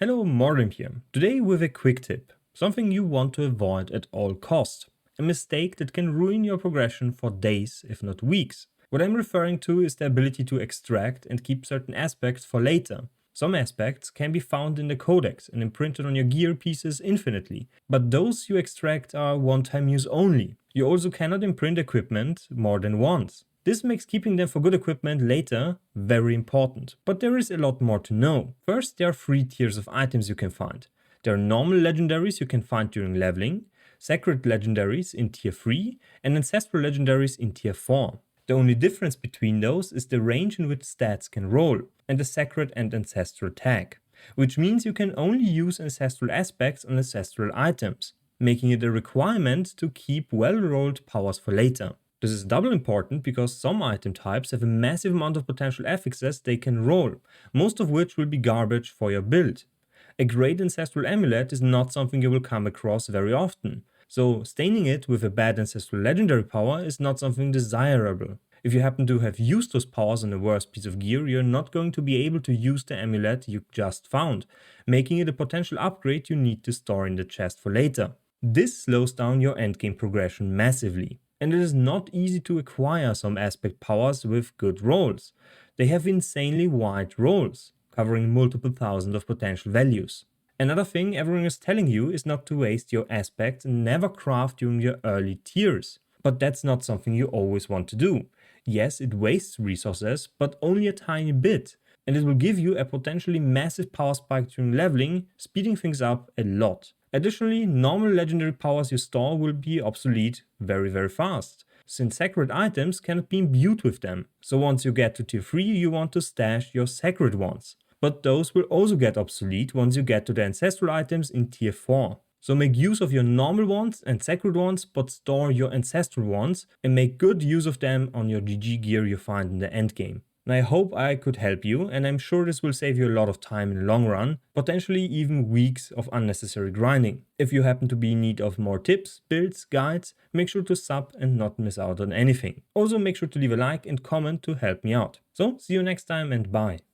Hello, Morgan here. Today with a quick tip, something you want to avoid at all costs. A mistake that can ruin your progression for days, if not weeks. What I'm referring to is the ability to extract and keep certain aspects for later. Some aspects can be found in the codex and imprinted on your gear pieces infinitely, but those you extract are one-time use only. You also cannot imprint equipment more than once. This makes keeping them for good equipment later very important. But there is a lot more to know. First, there are 3 tiers of items you can find. There are normal legendaries you can find during leveling, sacred legendaries in tier 3, and ancestral legendaries in tier 4. The only difference between those is the range in which stats can roll, and the sacred and ancestral tag, which means you can only use ancestral aspects on ancestral items, making it a requirement to keep well-rolled powers for later. This is double important because some item types have a massive amount of potential affixes they can roll, most of which will be garbage for your build. A great ancestral amulet is not something you will come across very often, so staining it with a bad ancestral legendary power is not something desirable. If you happen to have used those powers on a worse piece of gear, you're not going to be able to use the amulet you just found, making it a potential upgrade you need to store in the chest for later. This slows down your endgame progression massively. And it is not easy to acquire some aspect powers with good rolls. They have insanely wide rolls, covering multiple thousand of potential values. Another thing everyone is telling you is not to waste your aspects and never craft during your early tiers. But that's not something you always want to do. Yes, it wastes resources, but only a tiny bit, and it will give you a potentially massive power spike during leveling, speeding things up a lot. Additionally, normal legendary powers you store will be obsolete very fast, since sacred items cannot be imbued with them. So once you get to tier 3 you want to stash your sacred ones. But those will also get obsolete once you get to the ancestral items in tier 4. So make use of your normal ones and sacred ones, but store your ancestral ones and make good use of them on your GG gear you find in the endgame. And I hope I could help you, and I'm sure this will save you a lot of time in the long run, potentially even weeks of unnecessary grinding. If you happen to be in need of more tips, builds, guides, make sure to sub and not miss out on anything. Also make sure to leave a like and comment to help me out. So see you next time and bye.